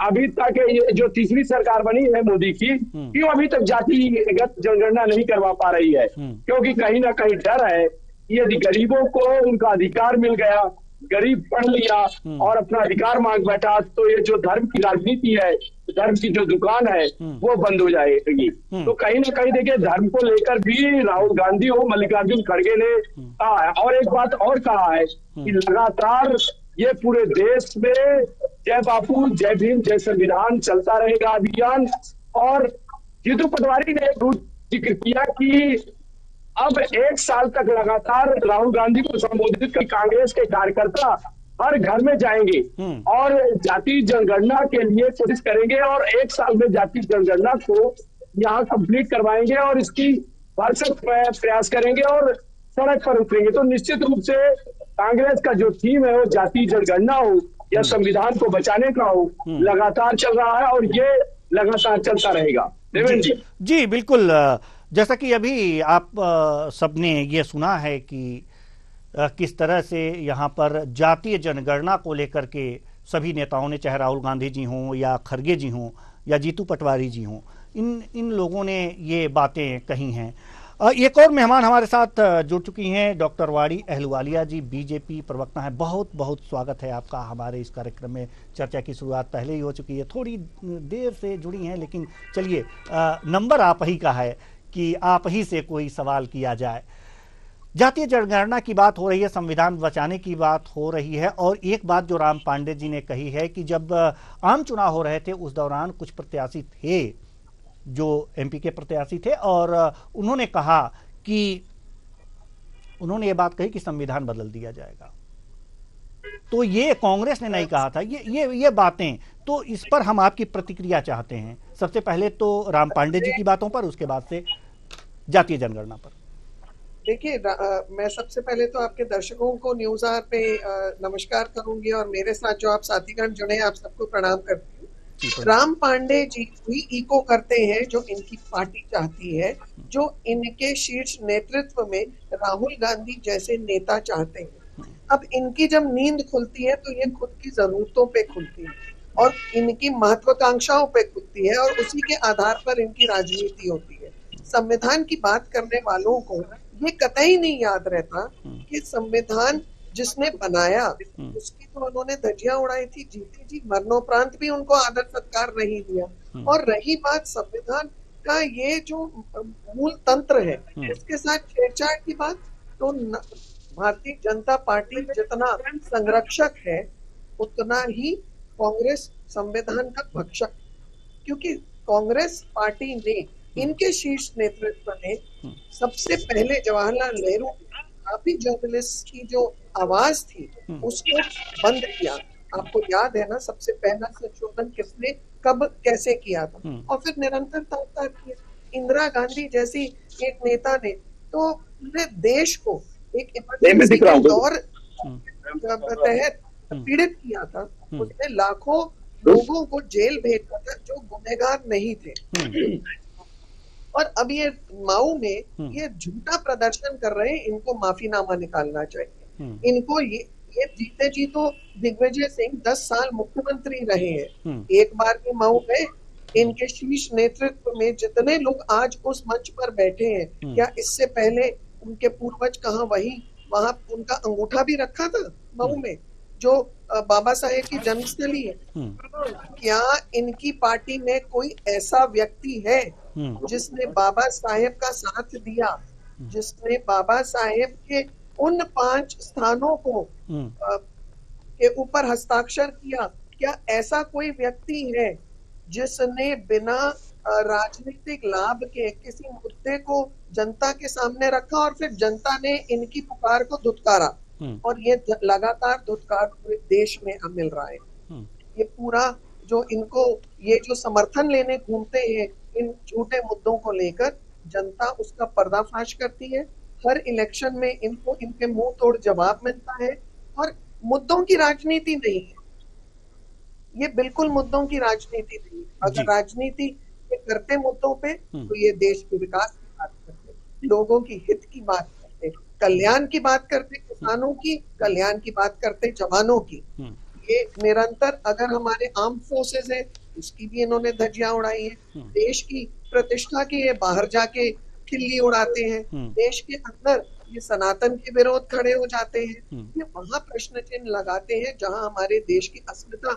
[SPEAKER 6] अभी तक ये जो तीसरी सरकार बनी है मोदी की, क्यों अभी तक जातिगत जनगणना नहीं करवा पा रही है? क्योंकि कहीं ना कहीं डर है, यदि गरीबों को उनका अधिकार मिल गया, गरीब पढ़ लिया और अपना अधिकार मांग बैठा, तो ये जो धर्म की राजनीति है, धर्म की जो दुकान है, वो बंद हो जाएगी। तो कहीं ना कहीं देखिए, धर्म को लेकर भी राहुल गांधी हो, मल्लिकार्जुन खड़गे ने कहा है। और एक बात और कहा है कि लगातार ये पूरे देश में जय बापू, जय भीम, जय संविधान चलता रहेगा अभियान। और जीतू पटवारी ने एक जिक्र किया कि अब 1 साल तक लगातार राहुल गांधी को संबोधित कर कांग्रेस के कार्यकर्ता हर घर में जाएंगे और जाति जनगणना के लिए कोशिश करेंगे और 1 साल में जाति जनगणना को यहाँ कंप्लीट करवाएंगे और इसकी भरसक प्रयास करेंगे और सड़क पर उतरेंगे। तो निश्चित रूप से कांग्रेस का जो थीम है वो जाति जनगणना हो या संविधान को बचाने का हो, लगातार चल रहा है और ये लगातार चलता रहेगा। देवेंद्र
[SPEAKER 1] जी बिल्कुल, जैसा कि अभी आप सबने ये सुना है कि किस तरह से यहाँ पर जातीय जनगणना को लेकर के सभी नेताओं ने, चाहे राहुल गांधी जी हों या खड़गे जी हों या जीतू पटवारी जी हों, इन लोगों ने ये बातें कही हैं। एक और मेहमान हमारे साथ जुड़ चुकी हैं, डॉक्टर वाड़ी अहलुवालिया जी, बीजेपी प्रवक्ता हैं। बहुत बहुत स्वागत है आपका हमारे इस कार्यक्रम में। चर्चा की शुरुआत पहले ही हो चुकी है, थोड़ी देर से जुड़ी हैं, लेकिन चलिए, नंबर आप ही का है कि आप ही से कोई सवाल किया जाए। जातीय जनगणना की बात हो रही है, संविधान बचाने की बात हो रही है, और एक बात जो राम पांडे जी ने कही है कि जब आम चुनाव हो रहे थे उस दौरान कुछ प्रत्याशी थे जो एमपी के प्रत्याशी थे, और उन्होंने कहा कि उन्होंने ये बात कही कि संविधान बदल दिया जाएगा। तो ये कांग्रेस ने नहीं कहा था, ये बातें, तो इस पर हम आपकी प्रतिक्रिया चाहते हैं। सबसे पहले तो राम पांडे जी की बातों पर, उसके बाद से जातीय जनगणना पर।
[SPEAKER 7] देखिए, मैं सबसे पहले तो आपके दर्शकों को न्यूज़ आवर पे नमस्कार करूंगी और मेरे साथ जो आप साथीगण जुड़े हैं, आप सबको प्रणाम करती हूँ। राम पांडे जी भी इको करते हैं जो इनकी पार्टी चाहती है, जो इनके शीर्ष नेतृत्व में राहुल गांधी जैसे नेता चाहते हैं। अब इनकी जब नींद खुलती है तो ये खुद की जरूरतों पे खुलती है और इनकी महत्वाकांक्षाओं पे खुलती है और उसी के आधार पर इनकी राजनीति होती है। संविधान की बात करने वालों को ये कतई नहीं याद रहता कि संविधान जिसने बनाया उसकी तो उन्होंने धज्जियां उड़ाई थी, जीते जी मरणोपरांत भी उनको आदर सत्कार नहीं दिया। और रही बात संविधान का ये जो मूल तंत्र है इसके साथ छेड़छाड़ की बात, तो भारतीय जनता पार्टी जितना संरक्षक है उतना ही कांग्रेस संविधान का भक्षक, क्योंकि कांग्रेस पार्टी ने इनके शीर्ष नेतृत्व ने सबसे पहले जवाहरलाल नेहरू काफी जर्नलिस्ट की जो आवाज थी उसको बंद किया। आपको याद है ना, सबसे पहला संशोधन किसने कब कैसे किया था, और फिर निरंतरता की इंदिरा गांधी जैसी एक नेता ने तो पूरे देश को एक इमरजेंसी के दौर तहत पीड़ित किया था। उसने लाखों लोगों को जेल भेजा था जो गुनहगार नहीं थे। और अब ये माऊ में ये झूठा प्रदर्शन कर रहे हैं, इनको माफीनामा निकालना चाहिए। इनको ये जीते जी तो दिग्विजय सिंह 10 साल मुख्यमंत्री रहे हैं, एक बार भी माऊ गए। इनके शीर्ष नेतृत्व में जितने लोग आज उस मंच पर बैठे हैं, क्या इससे पहले उनके पूर्वज कहाँ वहां उनका अंगूठा भी रखा था मऊ में, जो बाबा साहेब की जन्मस्थली है? क्या इनकी पार्टी में कोई ऐसा व्यक्ति है जिसने बाबा साहेब का साथ दिया, जिसने बाबा साहेब के उन 5 स्थानों को के ऊपर हस्ताक्षर किया? क्या ऐसा कोई व्यक्ति है जिसने बिना राजनीतिक लाभ के किसी मुद्दे को जनता के सामने रखा और फिर जनता ने इनकी पुकार को धुतकारा? और ये लगातार धुतकार पूरे देश में मिल रहा है। ये पूरा जो इनको ये जो समर्थन लेने घूमते हैं इन झूठे मुद्दों को लेकर, जनता उसका पर्दाफाश करती है। हर इलेक्शन में इनको इनके मुंह तोड़ जवाब मिलता है और मुद्दों की राजनीति नहीं है ये, बिल्कुल मुद्दों की राजनीति नहीं। अगर राजनीति करते मुद्दों पे तो ये देश के विकास की बात करते, लोगों की हित की बात करते, कल्याण की बात करते, किसानों की कल्याण की बात करते, जवानों की। ये निरंतर अगर हमारे आर्म फोर्सेस है उसकी भी इन्होंने धज्जियां उड़ाई है, देश की प्रतिष्ठा की ये बाहर जाके खिल्ली उड़ाते हैं, देश के अंदर ये सनातन के विरोध खड़े हो जाते हैं। ये वहां प्रश्न चिन्ह लगाते हैं जहां हमारे देश की अस्मिता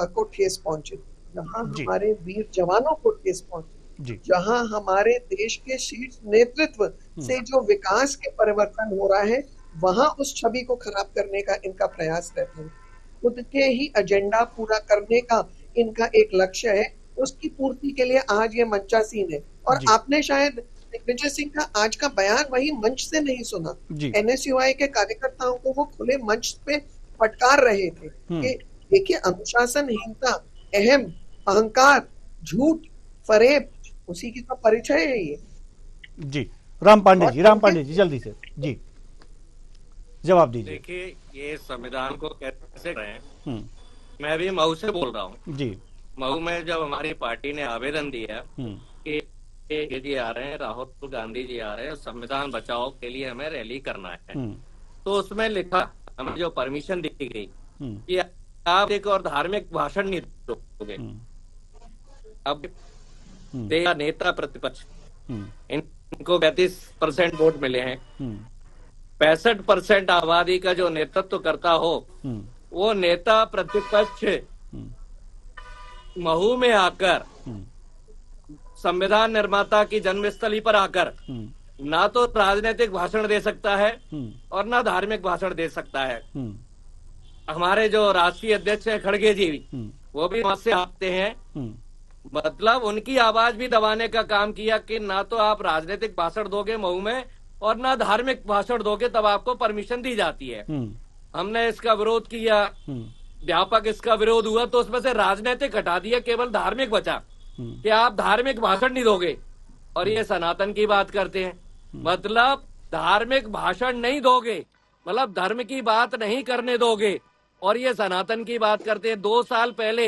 [SPEAKER 7] को ठेस पहुंचे, जहां हमारे वीर जवानों को ठेस पहुंचे, जहां हमारे देश के शीर्ष नेतृत्व से जो विकास के परिवर्तन हो रहा है वहां उस छवि को खराब करने का इनका प्रयास रहता है। खुद के ही एजेंडा पूरा करने का इनका एक लक्ष्य है, उसकी पूर्ति के लिए आज ये मंचासीन है। और आपने शायद दिग्विजय सिंह का आज का बयान वही मंच से नहीं सुना, एनएसयूआई के कार्यकर्ताओं को वो खुले मंच पे फटकार रहे थे कि देखिए अनुशासनहीनता, अहम, अहंकार, झूठ, फरेब, उसी की तो परिचय है ये।
[SPEAKER 1] जी राम पांडे जी जल्दी से जी जवाब दीजिए।
[SPEAKER 4] देखिए ये संविधान को कैसे रहे हैं, मैं भी मऊ से बोल रहा हूँ जी। मऊ में जब हमारी पार्टी ने आवेदन दिया कि ये जी आ रहे हैं, राहुल गांधी जी आ रहे हैं, संविधान बचाओ के लिए हमें रैली करना है, तो उसमें लिखा, हमें जो परमिशन दी गई कि आप एक और धार्मिक भाषण नहीं दोगे। अब नेता प्रतिपक्ष इनको 32% वोट मिले हैं, 65% आबादी का जो नेतृत्व करता हो वो नेता प्रतिपक्ष महू में आकर संविधान निर्माता की जन्मस्थली पर आकर ना तो राजनीतिक भाषण दे सकता है और ना धार्मिक भाषण दे सकता है। हमारे जो राष्ट्रीय अध्यक्ष है खड़गे जी वो भी वहां से आते हैं, मतलब उनकी आवाज भी दबाने का काम किया कि ना तो आप राजनीतिक भाषण दोगे मऊ में और ना धार्मिक भाषण दोगे, तब आपको परमिशन दी जाती है। हमने इसका विरोध किया, व्यापक इसका विरोध हुआ, तो उसमें से राजनीतिक हटा दिया, केवल धार्मिक बचा कि आप धार्मिक भाषण नहीं दोगे। और ये सनातन की बात करते हैं, मतलब धार्मिक भाषण नहीं दोगे, मतलब धर्म की बात नहीं करने दोगे, और ये सनातन की बात करते हैं। 2 साल पहले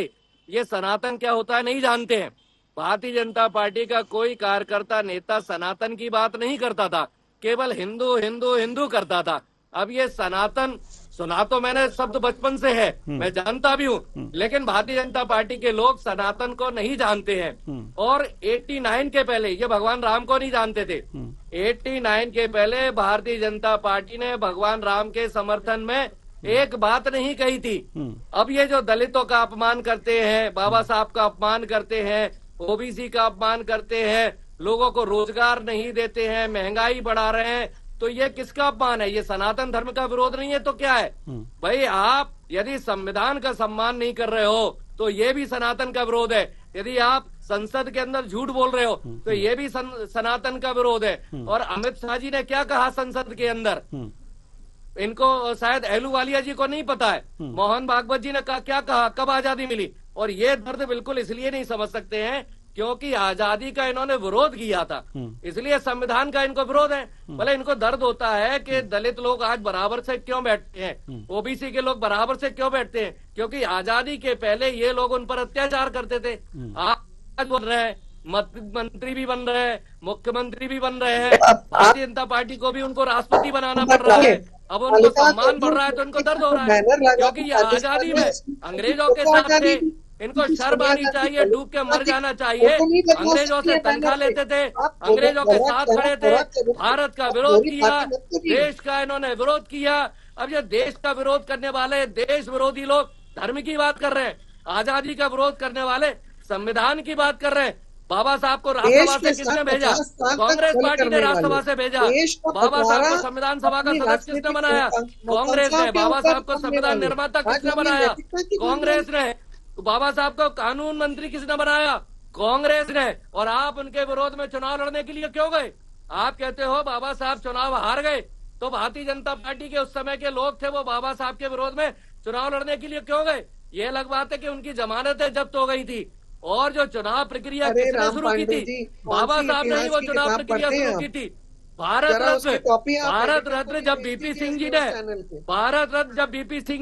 [SPEAKER 4] ये सनातन क्या होता है नहीं जानते हैं। भारतीय जनता पार्टी का कोई कार्यकर्ता नेता सनातन की बात नहीं करता था, केवल हिंदू हिंदू हिंदू करता था। अब ये सनातन सुना तो मैंने शब्द बचपन से है, मैं जानता भी हूँ, लेकिन भारतीय जनता पार्टी के लोग सनातन को नहीं जानते हैं। और 89 के पहले ये भगवान राम को नहीं जानते थे। 89 के पहले भारतीय जनता पार्टी ने भगवान राम के समर्थन में एक बात नहीं कही थी। अब ये जो दलितों का अपमान करते हैं, बाबा साहब का अपमान करते हैं, ओबीसी का अपमान करते हैं, लोगों को रोजगार नहीं देते हैं, महंगाई बढ़ा रहे हैं, तो ये किसका अपमान है? ये सनातन धर्म का विरोध नहीं है तो क्या है? भाई आप यदि संविधान का सम्मान नहीं कर रहे हो तो ये भी सनातन का विरोध है। यदि आप संसद के अंदर झूठ बोल रहे हो तो ये भी सनातन का विरोध है। और अमित शाह जी ने क्या कहा संसद के अंदर, इनको शायद अहलूवालिया जी को नहीं पता है, मोहन भागवत जी ने क्या कहा, कब आजादी मिली। और ये दर्द बिल्कुल इसलिए नहीं समझ सकते हैं क्योंकि आजादी का इन्होंने विरोध किया था, इसलिए संविधान का इनको विरोध है। भले इनको दर्द होता है कि दलित लोग आज बराबर से क्यों बैठते हैं, ओबीसी के लोग बराबर से क्यों बैठते हैं, क्योंकि आजादी के पहले ये लोग उन पर अत्याचार करते थे। आज बन रहे हैं, मंत्री भी बन रहे हैं, मुख्यमंत्री भी बन रहे हैं, भारतीय जनता पार्टी को भी उनको राष्ट्रपति बनाना पड़ रहा है। अब उनको सम्मान बढ़ रहा है तो उनको दर्द हो रहा है, क्योंकि ये आजादी में अंग्रेजों के साथ थे, इनको शर्म आनी चाहिए, डूब के मर जाना चाहिए। अंग्रेजों से तनख्वाह लेते थे, अंग्रेजों के साथ खड़े थे, भारत का विरोध किया, देश का इन्होंने विरोध किया। अब ये देश का विरोध करने वाले देश विरोधी लोग धर्म की बात कर रहे हैं, आजादी का विरोध करने वाले संविधान की बात कर रहे हैं। बाबा साहब को राज्यसभा से किसने भेजा? कांग्रेस पार्टी ने राज्यसभा से भेजा। बाबा साहब को संविधान सभा का सदस्य किसने बनाया? कांग्रेस ने। बाबा साहब को संविधान निर्माता किसने बनाया? कांग्रेस ने। बाबा साहब को कानून मंत्री किसने बनाया? कांग्रेस ने। और आप उनके विरोध में चुनाव लड़ने के लिए क्यों गए? आप कहते हो बाबा साहब चुनाव हार गए, तो भारतीय जनता पार्टी के उस समय के लोग थे वो बाबा साहब के विरोध में चुनाव लड़ने के लिए क्यों गए? ये अलग बात है कि उनकी जमानतें जब्त हो गई थी, और जो चुनाव प्रक्रिया किसने शुरू की थी? बाबा साहब ने ही वो चुनाव प्रक्रिया शुरू की थी। भारत रत्न जब बीपी सिंह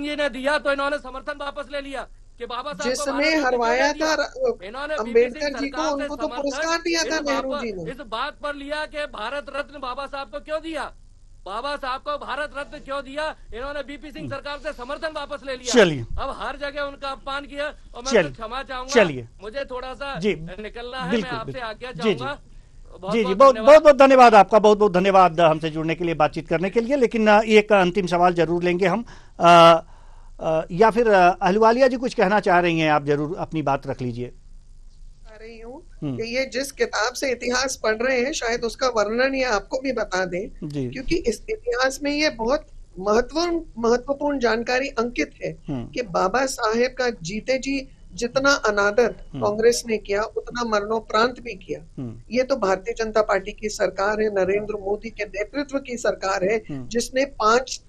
[SPEAKER 4] जी ने दिया तो इन्होंने समर्थन वापस ले लिया कि बाबा साहब
[SPEAKER 7] जिसने हरवाया था अम्बेडकर जी को, उनको तो पुरस्कार दिया था नेहरू जी ने।
[SPEAKER 4] इस बात पर लिया कि भारत रत्न बाबा साहब को क्यों दिया, बाबा साहब को भारत रत्न क्यों दिया? इन्होंने बीपी सिंह सरकार से समर्थन वापस ले लिया।
[SPEAKER 1] चलिए,
[SPEAKER 4] अब हर जगह उनका अपमान किया और मैं तो क्षमा चाहूंगा।
[SPEAKER 1] चलिए,
[SPEAKER 4] मुझे थोड़ा सा निकलना है, मैं आपसे आज्ञा
[SPEAKER 1] जी
[SPEAKER 4] चाहूंगा।
[SPEAKER 1] जी जी, बहुत बहुत धन्यवाद आपका, बहुत बहुत धन्यवाद हमसे जुड़ने के लिए, बातचीत करने के लिए। लेकिन एक अंतिम सवाल जरूर लेंगे हम, या फिर अहलूवालिया जी कुछ कहना चाह रही हैं? आप जरूर अपनी बात रख लीजिए।
[SPEAKER 7] रही हूँ कि ये जिस किताब से इतिहास पढ़ रहे हैं शायद उसका वर्णन ये आपको भी बता दें, क्योंकि इस इतिहास में ये बहुत महत्वपूर्ण जानकारी अंकित है कि बाबा साहेब का जीते जी जितना अनादर कांग्रेस ने किया उतना मरणोपरांत भी किया। ये तो भारतीय जनता पार्टी की सरकार है, नरेंद्र मोदी के नेतृत्व की सरकार है, जिसने 5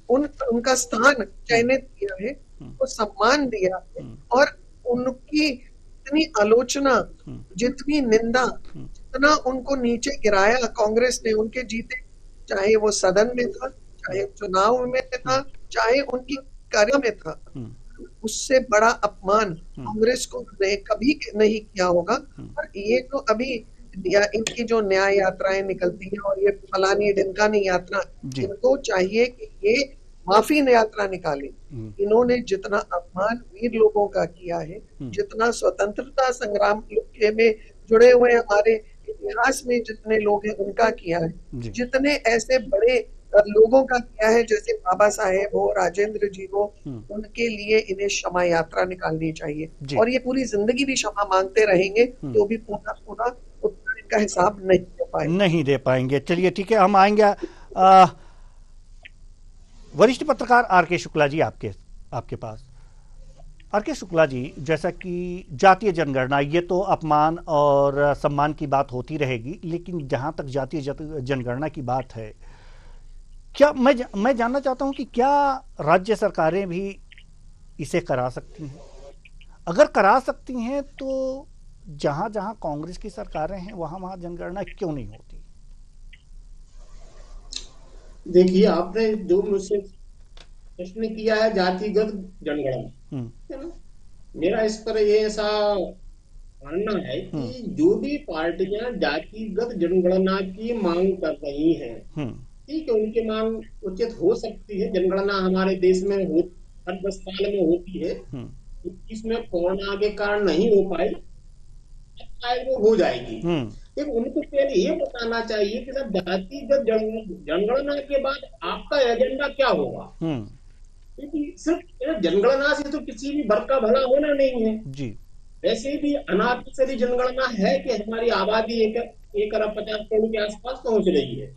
[SPEAKER 7] उनका स्थान चयनित किया है, वो सम्मान दिया है, और उनकी जितनी आलोचना, जितनी निंदा, जितना उनको नीचे गिराया कांग्रेस ने उनके जीते, चाहे वो सदन में था, चाहे चुनाव में था, चाहे उनकी कार्य में था, उससे बड़ा अपमान कांग्रेस को कभी नहीं किया होगा। और ये तो अभी इनकी जो न्याय यात्राएं निकलती हैं और ये फलानी ढिमकानी यात्रा, इनको चाहिए कि ये माफी यात्रा निकाले। इन्होंने जितना अपमान वीर लोगों का किया है, जितना स्वतंत्रता संग्राम में जुड़े हुए हमारे इतिहास में जितने लोग हैं उनका किया है, जितने ऐसे बड़े लोगों का किया है जैसे बाबा साहेब हो, राजेंद्र जी हो, उनके लिए इन्हें क्षमा यात्रा निकालनी चाहिए। और ये पूरी जिंदगी भी क्षमा मांगते रहेंगे तो भी पूरा उतना इनका हिसाब नहीं दे पाएंगे।
[SPEAKER 1] चलिए ठीक है, हम आएंगे वरिष्ठ पत्रकार आर.के. शुक्ला जी आपके पास। आर.के. शुक्ला जी, जैसा कि जातीय जनगणना, ये तो अपमान और सम्मान की बात होती रहेगी, लेकिन जहां तक जातीय जनगणना की बात है, क्या मैं जानना चाहता हूं कि क्या राज्य सरकारें भी इसे करा सकती हैं? अगर करा सकती हैं तो जहां जहां कांग्रेस की सरकारें हैं वहां जनगणना क्यों नहीं होती?
[SPEAKER 5] देखिए, आपने जो मुझसे प्रश्न किया है जातिगत जनगणना, है ना,
[SPEAKER 8] मेरा इस पर ये ऐसा मानना है कि जो भी पार्टियां जातिगत जनगणना की मांग कर रही हैं, ठीक है, उनकी मांग उचित हो सकती है। जनगणना हमारे देश में हर 10 साल में होती है। इसमें कोरोना के कारण नहीं हो पाई, शायद वो हो जाएगी। लेकिन उनको पहले ये बताना चाहिए कि जब जातिगत जनगणना के बाद आपका एजेंडा क्या होगा, क्योंकि सिर्फ जनगणना से तो किसी भी वर्ग का भला होना नहीं है जी। वैसे भी अनापक्षरी जनगणना है कि हमारी आबादी 1 अरब 50 करोड़ के आसपास पहुंच रही है।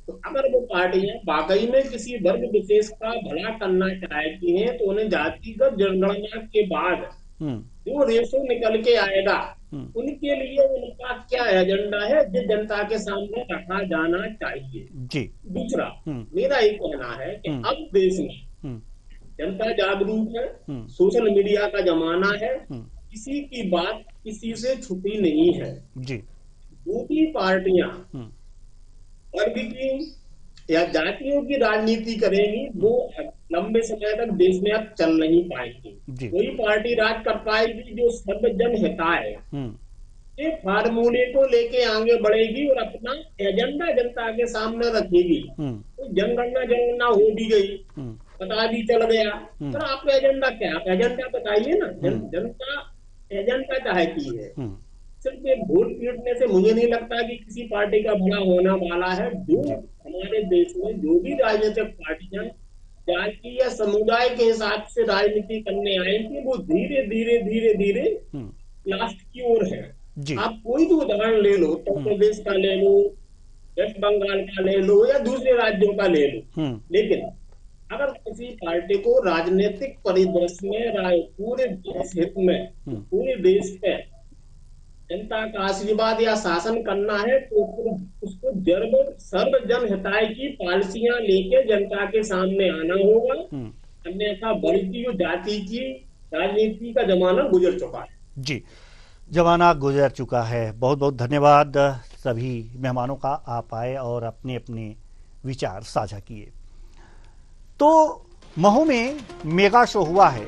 [SPEAKER 8] तो अगर वो पार्टियां वाकई में किसी वर्ग विशेष का भला करना चाहती हैं, तो उन्हें जातिगत जनगणना के बाद जो रेशो निकल के आएगा, उनके लिए उनका क्या एजेंडा है, जो जनता के सामने रखा जाना चाहिए जी। दूसरा मेरा ये कहना है कि अब देश में जनता जागरूक है, सोशल मीडिया का जमाना है, किसी की बात किसी से छुपी नहीं है जी। जो भी पार्टियां वर्ग की या जातियों की राजनीति करेगी, वो लंबे समय तक देश में अब चल नहीं पाएगी। कोई पार्टी राज कर पाएगी जो सर्वजन हिताय के फार्मूले को लेके आगे बढ़ेगी और अपना एजेंडा जनता के सामने रखेगी। तो जनगणना हो भी गई, पता भी चल गया, पर आपका एजेंडा क्या है? आप एजेंडा बताइए ना। जनता एजेंडा चाहती है। सिर्फ एक वोट पीटने से मुझे नहीं लगता कि किसी पार्टी का भला होने वाला है। जो हमारे देश में जो भी राजनीतिक पार्टियां जाति या समुदाय के हिसाब से राजनीति करने आएंगी, वो धीरे धीरे धीरे धीरे लास्ट की ओर है। आप कोई भी उदाहरण ले लो, उत्तर प्रदेश का ले लो, वेस्ट बंगाल का ले लो या दूसरे राज्यों का ले लो, लेकिन अगर किसी पार्टी को राजनीतिक परिदृश्य में पूरे देश हित में, पूरे देश पे जनता का आशीर्वाद या शासन करना है, तो उसको सर्वजन हिताय की पॉलिसियां लेके जनता के सामने आना होगा। अन्यथा बढ़ती जो जाति की राजनीति का जमाना गुजर चुका है
[SPEAKER 1] जी। जमाना गुजर चुका है। बहुत बहुत धन्यवाद सभी मेहमानों का, आप आए और अपने अपने विचार साझा किए। तो महू में मेगा शो हुआ है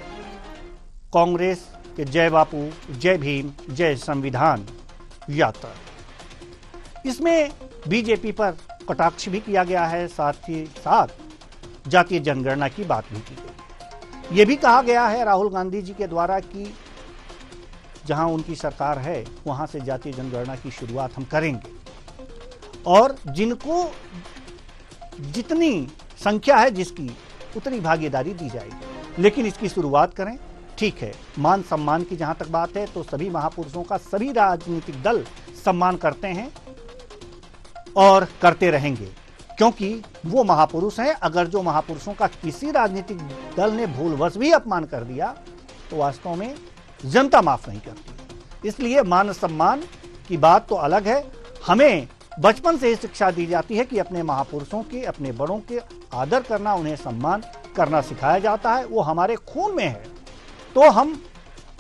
[SPEAKER 1] कांग्रेस के जय बापू, जय भीम, जय संविधान यात्रा। इसमें बीजेपी पर कटाक्ष भी किया गया है, साथ ही साथ जातीय जनगणना की बात भी की गई। ये भी कहा गया है राहुल गांधी जी के द्वारा कि जहां उनकी सरकार है वहां से जातीय जनगणना की शुरुआत हम करेंगे और जिनको जितनी संख्या है जिसकी उतनी भागीदारी दी जाएगी, लेकिन इसकी शुरुआत करें। ठीक है, मान सम्मान की जहां तक बात है तो सभी महापुरुषों का सभी राजनीतिक दल सम्मान करते हैं और करते रहेंगे, क्योंकि वो महापुरुष हैं। अगर जो महापुरुषों का किसी राजनीतिक दल ने भूलवश भी अपमान कर दिया तो वास्तव में जनता माफ नहीं करती। इसलिए मान सम्मान की बात तो अलग है। हमें बचपन से ही शिक्षा दी जाती है कि अपने महापुरुषों के, अपने बड़ों के आदर करना, उन्हें सम्मान करना सिखाया जाता है। वो हमारे खून में है, तो हम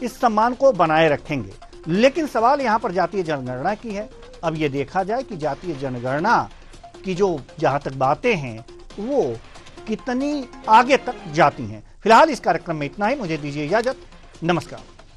[SPEAKER 1] इस सम्मान को बनाए रखेंगे। लेकिन सवाल यहाँ पर जातीय जनगणना की है। अब ये देखा जाए कि जातीय जनगणना की जो जहाँ तक बातें हैं वो कितनी आगे तक जाती हैं। फिलहाल इस कार्यक्रम में इतना ही। मुझे दीजिए इजाजत। नमस्कार।